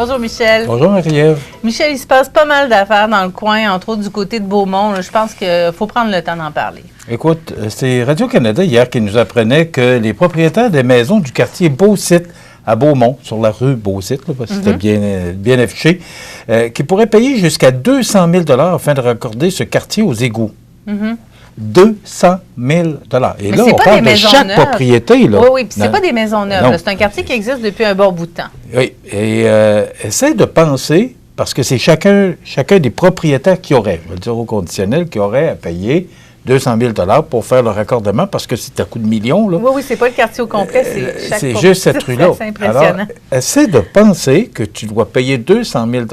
Bonjour Michel. Bonjour Marie-Ève. Michel, il se passe pas mal d'affaires dans le coin, entre autres du côté de Beaumont. Là, je pense qu'il faut prendre le temps d'en parler. Écoute, c'est Radio-Canada hier qui nous apprenait que les propriétaires des maisons du quartier Beausite à Beaumont, sur la rue Beausite, là, parce que c'était bien affiché, qui pourraient payer jusqu'à 200 000 afin de raccorder ce quartier aux égouts. 200 000 Et là, on parle de chaque propriété. Là. Oui, puis c'est pas des maisons neuves. C'est un quartier qui existe depuis un bon bout de temps. Oui, et essaie de penser, parce que c'est chacun des propriétaires qui aurait, je vais le dire au conditionnel, qui aurait à payer 200 000 pour faire le raccordement, parce que c'est à coup de millions. Là. Oui, c'est pas le quartier au complet, c'est juste cette rue-là. C'est impressionnant. Alors, essaie de penser que tu dois payer 200 000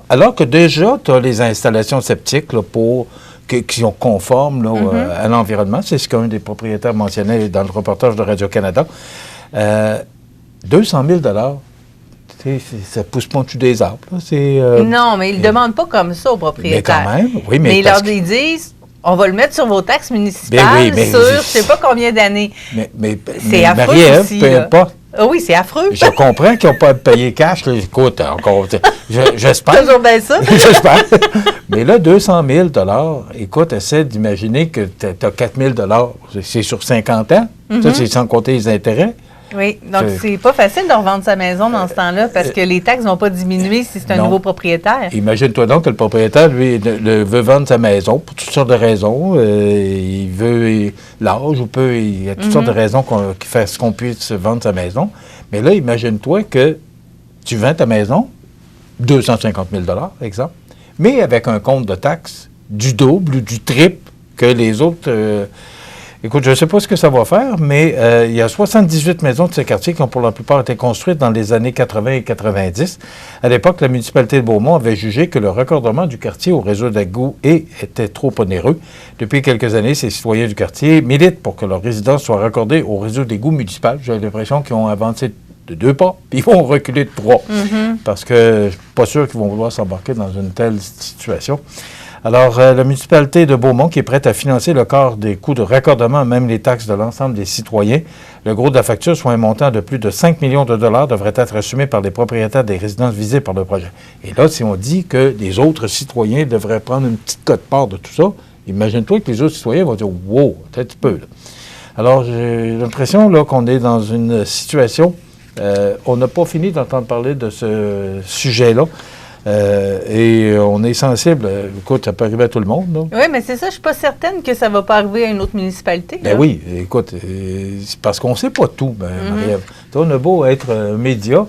alors que déjà, tu as les installations septiques là, qui sont conformes là, à l'environnement. C'est ce qu'un des propriétaires mentionnait dans le reportage de Radio-Canada. 200 000 ça ne pousse pas en dessous des arbres. Non, mais ils ne demandent pas comme ça aux propriétaires. Mais quand même, oui. Mais ils disent, on va le mettre sur vos taxes municipales sur je ne sais pas combien d'années. Mais c'est affreux Marie-Ève, aussi, peu importe. Ah oui, c'est affreux. Je comprends qu'ils n'ont pas à payer cash. Là. Écoute, encore, j'espère. Toujours bien ça. J'espère. Mais là, 200 000 écoute, essaie d'imaginer que tu as 4 000 c'est sur 50 ans. Ça, c'est sans compter les intérêts. Oui, donc c'est pas facile de revendre sa maison dans ce temps-là parce que les taxes ne vont pas diminuer si c'est un nouveau propriétaire. Imagine-toi donc que le propriétaire, lui, veut vendre sa maison pour toutes sortes de raisons. Il veut l'âge ou il y a toutes sortes de raisons qui fassent qu'on puisse vendre sa maison. Mais là, imagine-toi que tu vends ta maison, 250 000 exemple, mais avec un compte de taxes du double ou du triple que les autres... Écoute, je ne sais pas ce que ça va faire, mais il y a 78 maisons de ce quartier qui ont pour la plupart été construites dans les années 80 et 90. À l'époque, la municipalité de Beaumont avait jugé que le raccordement du quartier au réseau d'égouts était trop onéreux. Depuis quelques années, ces citoyens du quartier militent pour que leurs résidences soient raccordées au réseau d'égouts municipal. J'ai l'impression qu'ils ont avancé de 2 pas, puis ils vont reculer de 3. Parce que je ne suis pas sûr qu'ils vont vouloir s'embarquer dans une telle situation. Alors, la municipalité de Beaumont qui est prête à financer le quart des coûts de raccordement, même les taxes de l'ensemble des citoyens. Le gros de la facture, soit un montant de plus de 5 millions de dollars, devrait être assumé par les propriétaires des résidences visées par le projet. Et là, si on dit que les autres citoyens devraient prendre une petite cote-part de tout ça, imagine-toi que les autres citoyens vont dire « Wow, un petit peu. » Alors, j'ai l'impression là, qu'on est dans une situation... on n'a pas fini d'entendre parler de ce sujet-là. Et on est sensible. Écoute, ça peut arriver à tout le monde. Là. Oui, mais c'est ça. Je ne suis pas certaine que ça ne va pas arriver à une autre municipalité. Ben oui, écoute, c'est parce qu'on ne sait pas tout, Marie-Ève. On a beau être média.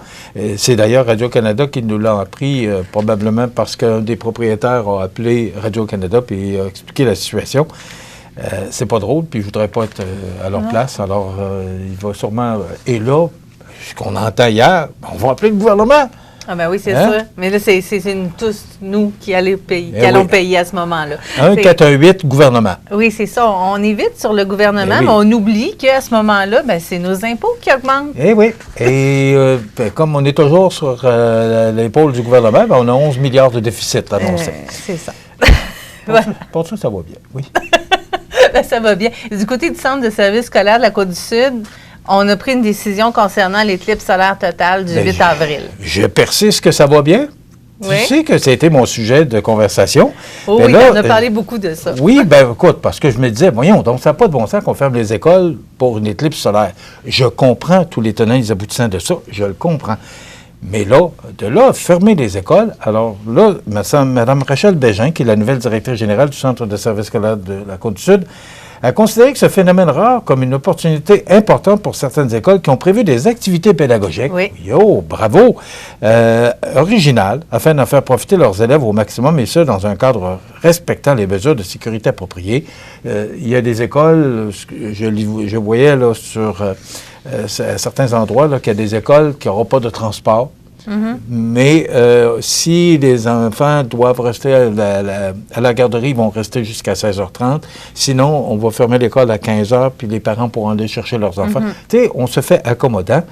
C'est d'ailleurs Radio-Canada qui nous l'a appris, probablement parce qu'un des propriétaires a appelé Radio-Canada et a expliqué la situation. C'est pas drôle, puis je voudrais pas être à leur place. Alors, il va sûrement... Et là, ce qu'on entend hier, on va appeler le gouvernement. Ah ben oui, c'est sûr. Mais là, c'est tous nous qui allons payer à ce moment-là. 1-418 gouvernement. Oui, c'est ça. On est vite sur le gouvernement, mais on oublie qu'à ce moment-là, c'est nos impôts qui augmentent. Eh oui. Et comme on est toujours sur l'épaule du gouvernement, on a 11 milliards de déficit annoncé. C'est ça. Pour ça, ça va bien, oui. Ça va bien. Du côté du Centre de services scolaires de la Côte-du-Sud, on a pris une décision concernant l'éclipse solaire totale du 8 avril. Je persiste que ça va bien. Oui. Tu sais que c'était mon sujet de conversation. Oh, oui, on a parlé beaucoup de ça. Oui, écoute, parce que je me disais, voyons, donc ça n'a pas de bon sens qu'on ferme les écoles pour une éclipse solaire. Je comprends tous les tenants et les aboutissants de ça, je le comprends. Mais là, de là, fermer les écoles, alors là, Mme Rachel Bégin, qui est la nouvelle directrice générale du Centre de services scolaires de la Côte-du-Sud, a considéré que ce phénomène rare comme une opportunité importante pour certaines écoles qui ont prévu des activités pédagogiques, bravo, originales, afin d'en faire profiter leurs élèves au maximum, et ce, dans un cadre respectant les mesures de sécurité appropriées. Il y a des écoles, je voyais là, sur certains endroits qu'il y a des écoles qui n'auront pas de transport. Mais si les enfants doivent rester à la garderie, ils vont rester jusqu'à 16h30. Sinon, on va fermer l'école à 15h, puis les parents pourront aller chercher leurs enfants. Tu sais, on se fait accommodant,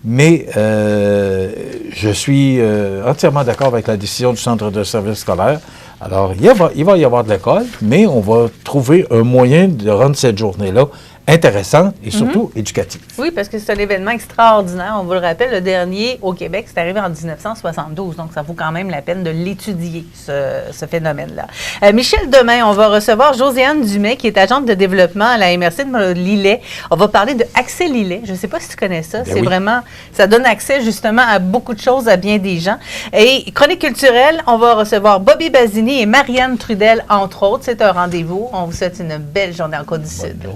mais je suis entièrement d'accord avec la décision du Centre de services scolaires. Alors, il va y avoir de l'école, mais on va trouver un moyen de rendre cette journée-là intéressante et surtout éducative. Oui, parce que c'est un événement extraordinaire. On vous le rappelle, le dernier au Québec, c'est arrivé en 1972. Donc, ça vaut quand même la peine de l'étudier, ce phénomène-là. Michel, demain, on va recevoir Josiane Dumais, qui est agente de développement à la MRC de Lillet. On va parler de Accès Lillet. Je ne sais pas si tu connais ça. C'est vraiment, ça donne accès justement à beaucoup de choses, à bien des gens. Et chronique culturelle, on va recevoir Bobby Basini et Marianne Trudel, entre autres. C'est un rendez-vous. On vous souhaite une belle journée en Côte-du-Sud.